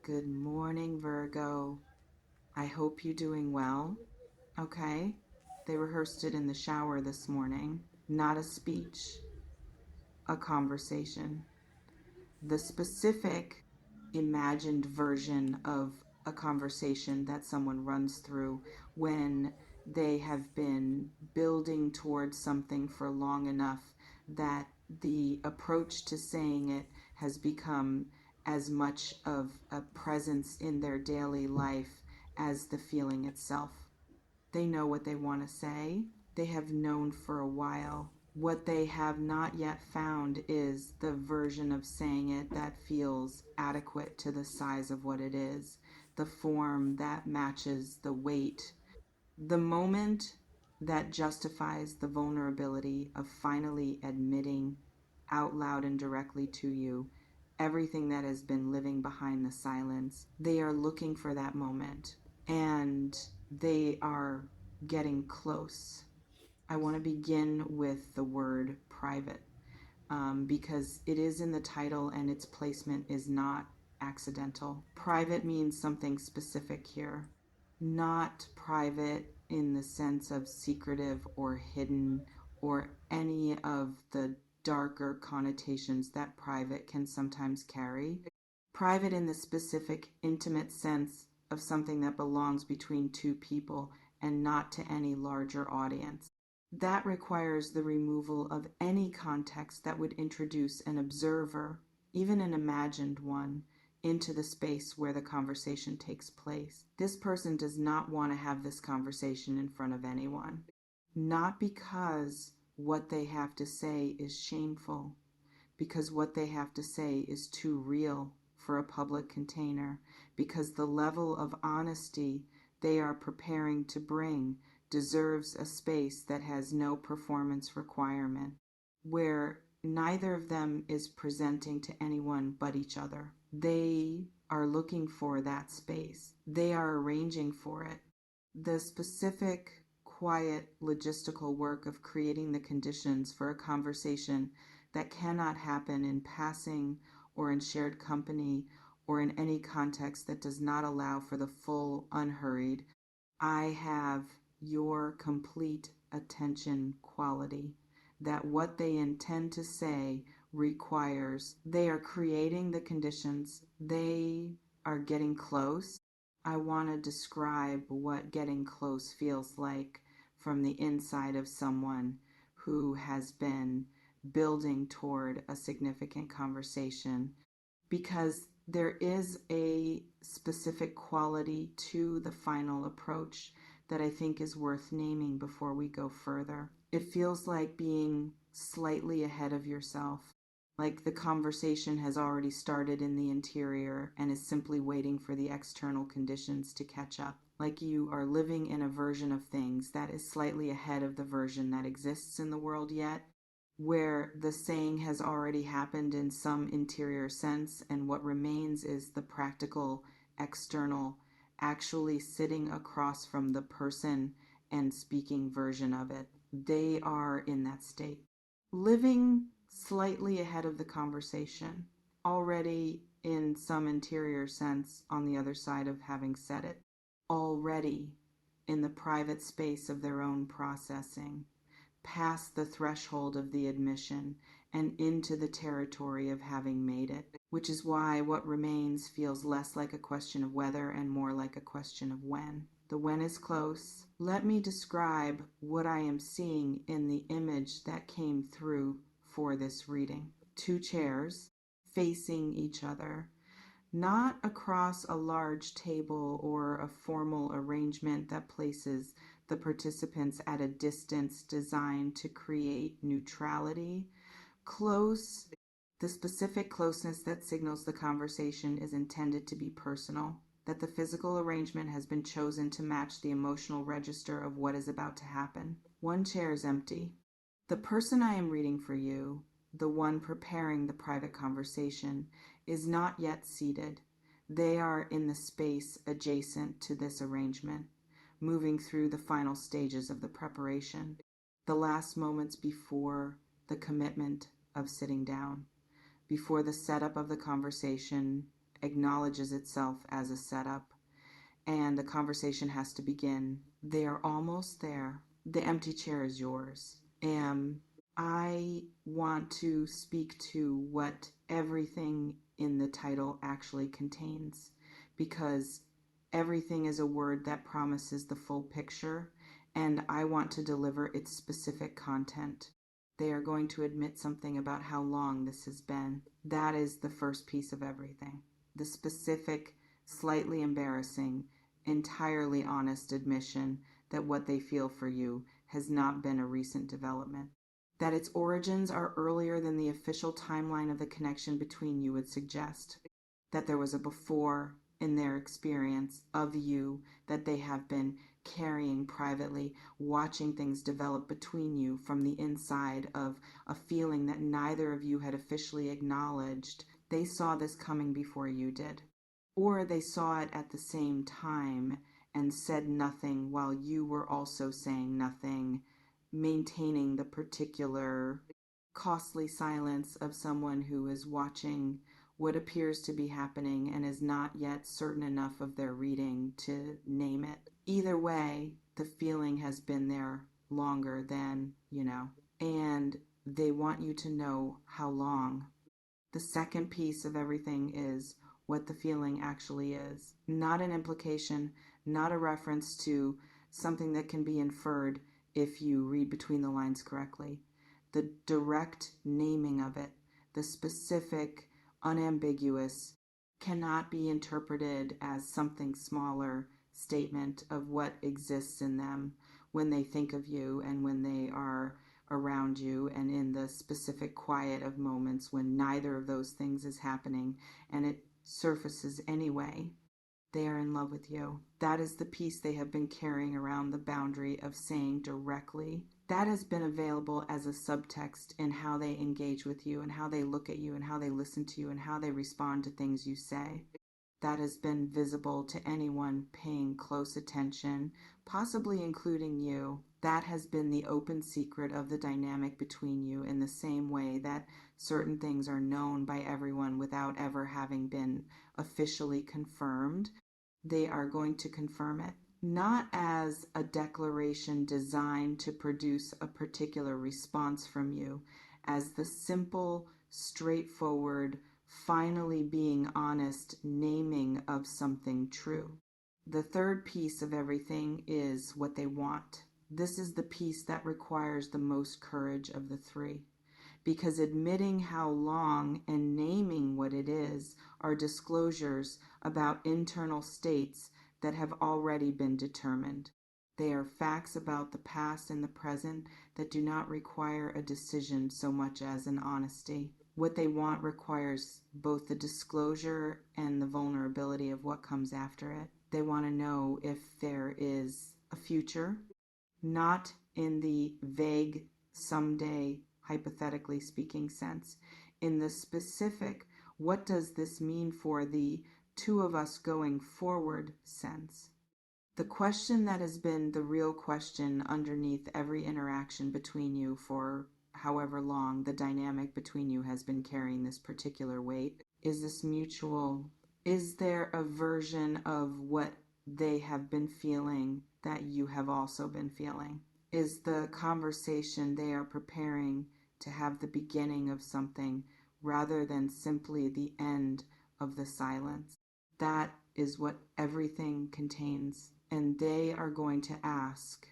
Good morning, Virgo. I hope you're doing well. Okay? They rehearsed it in the shower this morning. Not a speech, a conversation. The specific imagined version of a conversation that someone runs through when they have been building towards something for long enough that the approach to saying it has become as much of a presence in their daily life as the feeling itself. They know what they want to say. They have known for a while. What they have not yet found is the version of saying it that feels adequate to the size of what it is, the form that matches the weight, the moment that justifies the vulnerability of finally admitting out loud and directly to you everything that has been living behind the silence. They are looking for that moment and they are getting close. I want to begin with the word private because it is in the title and its placement is not accidental. Private means something specific here, not private in the sense of secretive or hidden or any of the darker connotations that private can sometimes carry. Private in the specific, intimate sense of something that belongs between two people and not to any larger audience. That requires the removal of any context that would introduce an observer, even an imagined one, into the space where the conversation takes place. This person does not want to have this conversation in front of anyone. Not because what they have to say is shameful, because what they have to say is too real for a public container, because the level of honesty they are preparing to bring deserves a space that has no performance requirement, where neither of them is presenting to anyone but each other. They are looking for that space. They are arranging for it. The specific, quiet, logistical work of creating the conditions for a conversation that cannot happen in passing or in shared company or in any context that does not allow for the full, unhurried, I have your complete attention quality, that what they intend to say requires. They are creating the conditions. They are getting close. I want to describe what getting close feels like from the inside of someone who has been building toward a significant conversation, because there is a specific quality to the final approach that I think is worth naming before we go further. It feels like being slightly ahead of yourself, like the conversation has already started in the interior and is simply waiting for the external conditions to catch up. Like you are living in a version of things that is slightly ahead of the version that exists in the world yet, where the saying has already happened in some interior sense, and what remains is the practical, external, actually sitting across from the person and speaking version of it. They are in that state. Living slightly ahead of the conversation, already in some interior sense on the other side of having said it, already in the private space of their own processing, past the threshold of the admission and into the territory of having made it, which is why what remains feels less like a question of whether and more like a question of when. The when is close. Let me describe what I am seeing in the image that came through for this reading. Two chairs facing each other, not across a large table or a formal arrangement that places the participants at a distance designed to create neutrality. Close, the specific closeness that signals the conversation is intended to be personal, that the physical arrangement has been chosen to match the emotional register of what is about to happen. One chair is empty. The person I am reading for you, the one preparing the private conversation, is not yet seated. They are in the space adjacent to this arrangement, moving through the final stages of the preparation, the last moments before the commitment of sitting down, before the setup of the conversation, acknowledges itself as a setup, and the conversation has to begin. They are almost there. The empty chair is yours. And I want to speak to what everything in the title actually contains, because everything is a word that promises the full picture, and I want to deliver its specific content. They are going to admit something about how long this has been. That is the first piece of everything. The specific, slightly embarrassing, entirely honest admission that what they feel for you has not been a recent development. That its origins are earlier than the official timeline of the connection between you would suggest. That there was a before in their experience of you that they have been carrying privately, watching things develop between you from the inside of a feeling that neither of you had officially acknowledged. They saw this coming before you did. Or they saw it at the same time and said nothing while you were also saying nothing, maintaining the particular costly silence of someone who is watching what appears to be happening and is not yet certain enough of their reading to name it. Either way, the feeling has been there longer than, and they want you to know how long. The second piece of everything is what the feeling actually is. Not an implication, not a reference to something that can be inferred if you read between the lines correctly. The direct naming of it, the specific, unambiguous, cannot be interpreted as something smaller statement of what exists in them when they think of you and when they are around you, and in the specific quiet of moments when neither of those things is happening and it surfaces anyway. They are in love with you. That is the piece they have been carrying around the boundary of saying directly. That has been available as a subtext in how they engage with you and how they look at you and how they listen to you and how they respond to things you say. That has been visible to anyone paying close attention, possibly including you. That has been the open secret of the dynamic between you, in the same way that certain things are known by everyone without ever having been officially confirmed. They are going to confirm it, not as a declaration designed to produce a particular response from you, as the simple, straightforward, finally being honest naming of something true. The third piece of everything is what they want. This is the piece that requires the most courage of the three, because admitting how long and naming what it is are disclosures about internal states that have already been determined. They are facts about the past and the present that do not require a decision so much as an honesty. What they want requires both the disclosure and the vulnerability of what comes after it. They want to know if there is a future, not in the vague, someday, hypothetically speaking sense. In the specific, what does this mean for the two of us going forward sense? The question that has been the real question underneath every interaction between you for however long the dynamic between you has been carrying this particular weight, is this mutual? Is there a version of what they have been feeling that you have also been feeling? Is the conversation they are preparing to have the beginning of something rather than simply the end of the silence? That is what everything contains. And they are going to ask,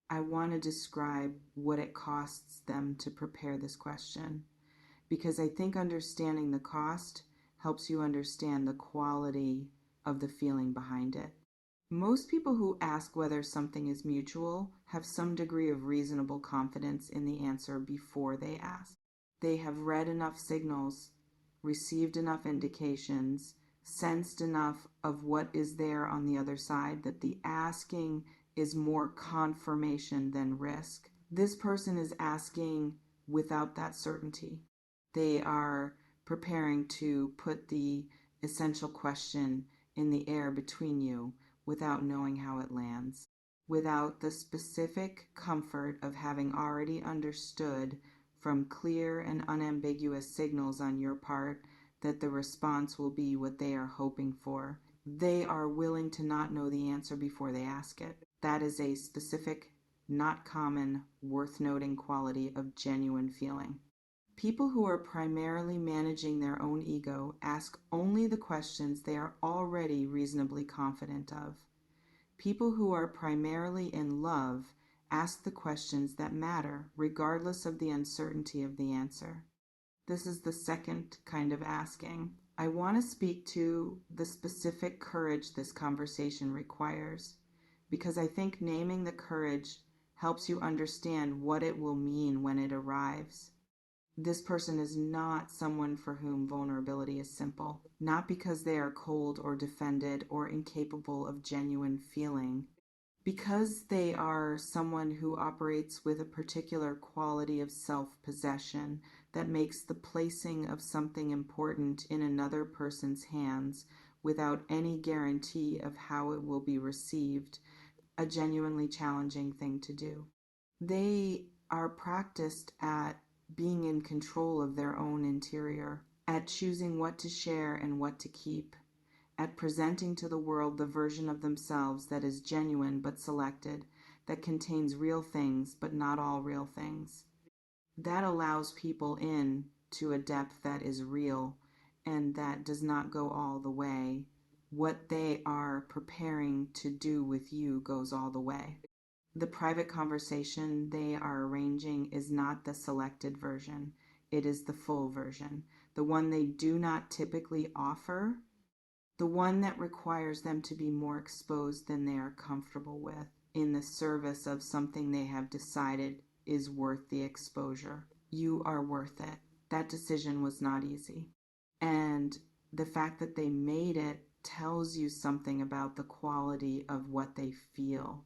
I want to describe what it costs them to prepare this question, because I think understanding the cost helps you understand the quality of the feeling behind it. Most people who ask whether something is mutual have some degree of reasonable confidence in the answer before they ask. They have read enough signals, received enough indications, sensed enough of what is there on the other side that the asking is more confirmation than risk. This person is asking without that certainty. They are preparing to put the essential question in the air between you without knowing how it lands, without the specific comfort of having already understood from clear and unambiguous signals on your part that the response will be what they are hoping for. They are willing to not know the answer before they ask it. That is a specific, not common, worth noting quality of genuine feeling. People who are primarily managing their own ego ask only the questions they are already reasonably confident of. People who are primarily in love ask the questions that matter, regardless of the uncertainty of the answer. This is the second kind of asking. I want to speak to the specific courage this conversation requires, because I think naming the courage helps you understand what it will mean when it arrives. This person is not someone for whom vulnerability is simple, not because they are cold or defended or incapable of genuine feeling, because they are someone who operates with a particular quality of self-possession that makes the placing of something important in another person's hands without any guarantee of how it will be received a genuinely challenging thing to do. They are practiced at being in control of their own interior, at choosing what to share and what to keep, at presenting to the world the version of themselves that is genuine but selected, that contains real things but not all real things. That allows people in to a depth that is real and that does not go all the way. What they are preparing to do with you goes all the way. The private conversation they are arranging is not the selected version. It is the full version, the one they do not typically offer, the one that requires them to be more exposed than they are comfortable with in the service of something they have decided is worth the exposure. You are worth it. That decision was not easy. And the fact that they made it tells you something about the quality of what they feel.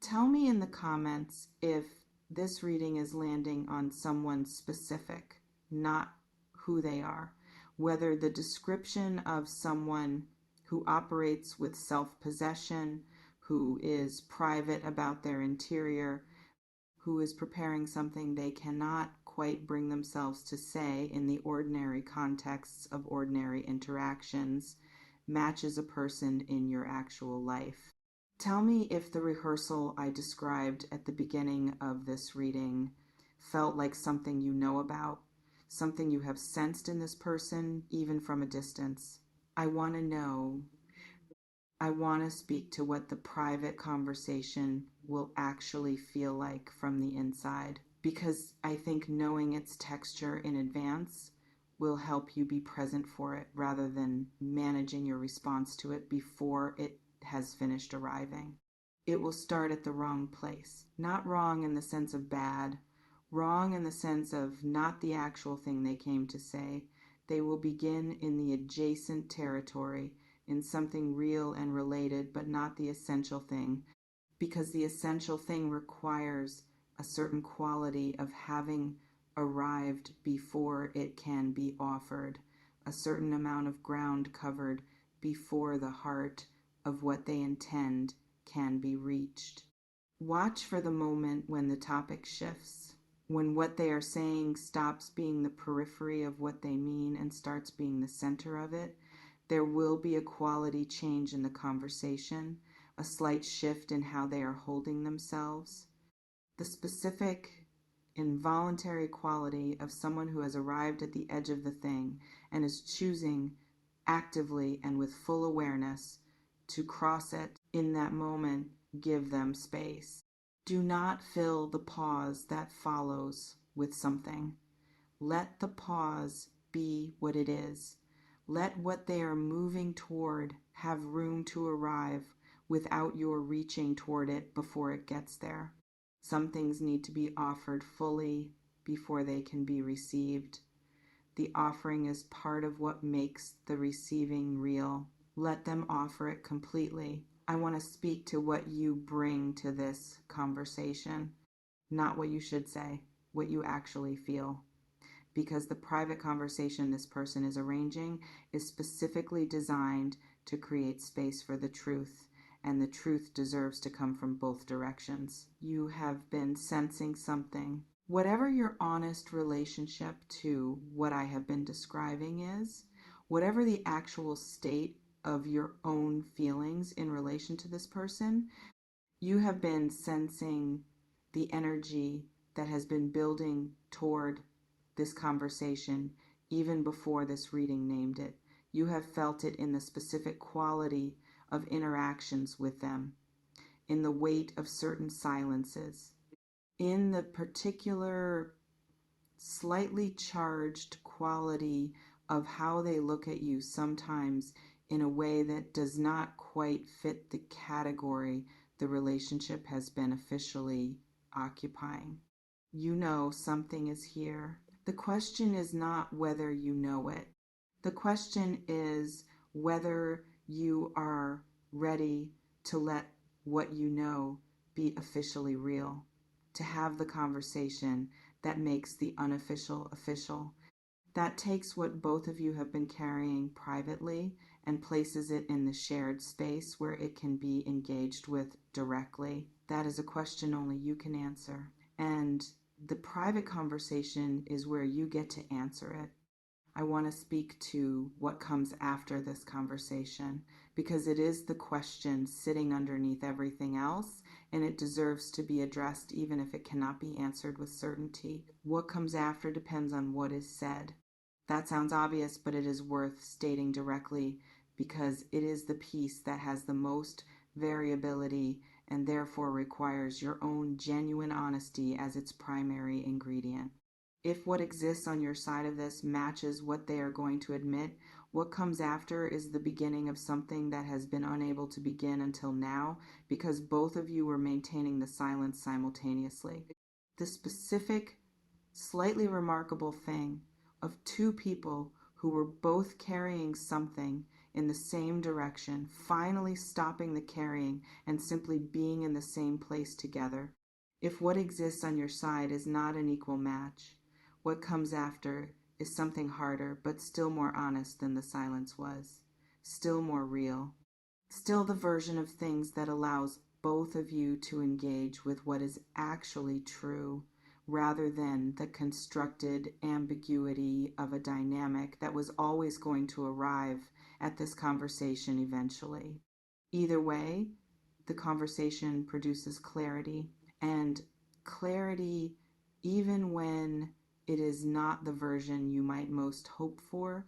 Tell me in the comments if this reading is landing on someone specific, not who they are. Whether the description of someone who operates with self-possession, who is private about their interior, who is preparing something they cannot quite bring themselves to say in the ordinary contexts of ordinary interactions, matches a person in your actual life. Tell me if the rehearsal I described at the beginning of this reading felt like something you know about, something you have sensed in this person, even from a distance. I want to know. I want to speak to what the private conversation will actually feel like from the inside, because I think knowing its texture in advance will help you be present for it rather than managing your response to it before it has finished arriving. It will start at the wrong place. Not wrong in the sense of bad, wrong in the sense of not the actual thing they came to say. They will begin in the adjacent territory, in something real and related, but not the essential thing, because the essential thing requires a certain quality of having arrived before it can be offered, a certain amount of ground covered before the heart of what they intend can be reached. Watch for the moment when the topic shifts, when what they are saying stops being the periphery of what they mean and starts being the center of it. There will be a quality change in the conversation, a slight shift in how they are holding themselves. The specific, involuntary quality of someone who has arrived at the edge of the thing and is choosing actively and with full awareness to cross it in that moment. Give them space. Do not fill the pause that follows with something. Let the pause be what it is. Let what they are moving toward have room to arrive without your reaching toward it before it gets there. Some things need to be offered fully before they can be received. The offering is part of what makes the receiving real. Let them offer it completely. I want to speak to what you bring to this conversation, not what you should say, what you actually feel. Because the private conversation this person is arranging is specifically designed to create space for the truth, and the truth deserves to come from both directions. You have been sensing something. Whatever your honest relationship to what I have been describing is, whatever the actual state of your own feelings in relation to this person, you have been sensing the energy that has been building toward this conversation even before this reading named it. You have felt it in the specific quality of interactions with them, in the weight of certain silences, in the particular slightly charged quality of how they look at you sometimes in a way that does not quite fit the category the relationship has been officially occupying. You know something is here. The question is not whether you know it. The question is whether you are ready to let what you know be officially real, to have the conversation that makes the unofficial official, that takes what both of you have been carrying privately and places it in the shared space where it can be engaged with directly. That is a question only you can answer. And the private conversation is where you get to answer it. I want to speak to what comes after this conversation because it is the question sitting underneath everything else, and it deserves to be addressed even if it cannot be answered with certainty. What comes after depends on what is said. That sounds obvious, but it is worth stating directly because it is the piece that has the most variability and therefore requires your own genuine honesty as its primary ingredient. If what exists on your side of this matches what they are going to admit, what comes after is the beginning of something that has been unable to begin until now because both of you were maintaining the silence simultaneously. The specific, slightly remarkable thing of two people who were both carrying something in the same direction, finally stopping the carrying and simply being in the same place together. If what exists on your side is not an equal match, what comes after is something harder, but still more honest than the silence was, still more real, still the version of things that allows both of you to engage with what is actually true rather than the constructed ambiguity of a dynamic that was always going to arrive at this conversation eventually. Either way, the conversation produces clarity, and clarity, even when it is not the version you might most hope for,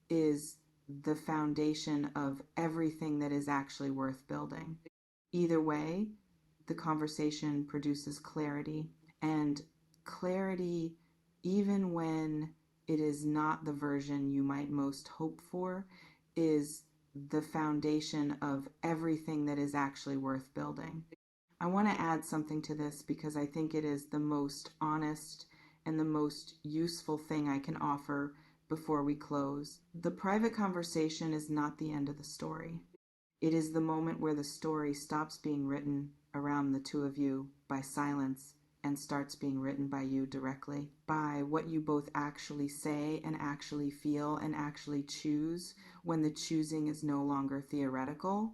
is the foundation of everything that is actually worth building. Either way, the conversation produces clarity, and clarity, even when it is not the version you might most hope for, is the foundation of everything that is actually worth building. I want to add something to this because I think it is the most honest and the most useful thing I can offer before we close. The private conversation is not the end of the story. It is the moment where the story stops being written around the two of you by silence and starts being written by you directly, by what you both actually say and actually feel and actually choose when the choosing is no longer theoretical.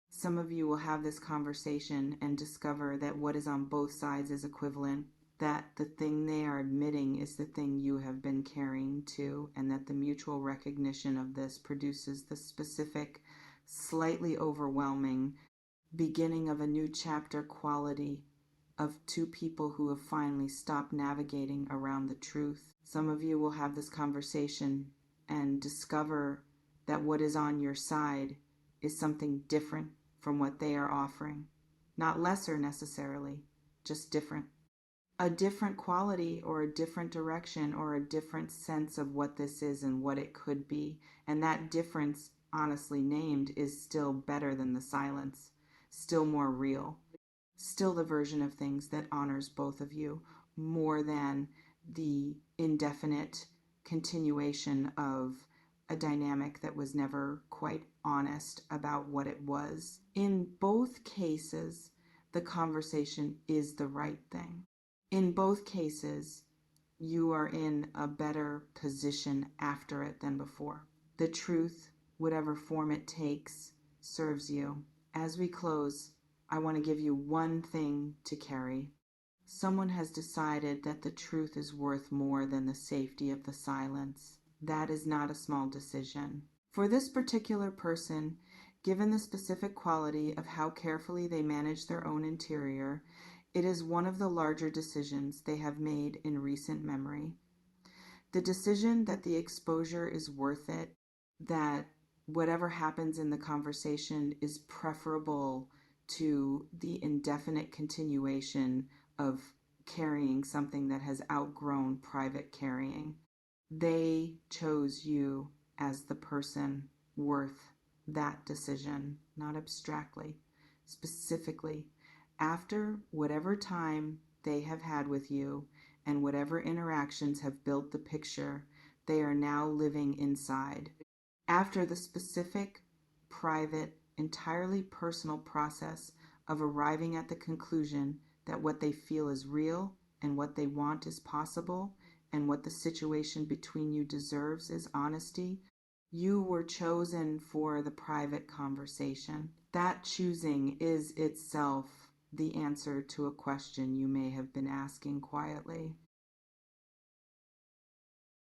Some of you will have this conversation and discover that what is on both sides is equivalent, that the thing they are admitting is the thing you have been carrying too, and that the mutual recognition of this produces the specific, slightly overwhelming beginning of a new chapter quality of two people who have finally stopped navigating around the truth. Some of you will have this conversation and discover that what is on your side is something different from what they are offering. Not lesser necessarily, just different. A different quality or a different direction or a different sense of what this is and what it could be. And that difference, honestly named, is still better than the silence, still more real, still the version of things that honors both of you more than the indefinite continuation of a dynamic that was never quite honest about what it was. In both cases, the conversation is the right thing. In both cases, you are in a better position after it than before. The truth, whatever form it takes, serves you. As we close, I want to give you one thing to carry, Someone has decided that the truth is worth more than the safety of the silence. That is not a small decision. For this particular person, given the specific quality of how carefully they manage their own interior, it is one of the larger decisions they have made in recent memory. The decision that the exposure is worth it, that whatever happens in the conversation is preferable to the indefinite continuation of carrying something that has outgrown private carrying. They chose you as the person worth that decision, not abstractly, specifically. After whatever time they have had with you and whatever interactions have built the picture they are now living inside. After the specific, private, entirely personal process of arriving at the conclusion that what they feel is real and what they want is possible and what the situation between you deserves is honesty, you were chosen for the private conversation. That choosing is itself the answer to a question you may have been asking quietly.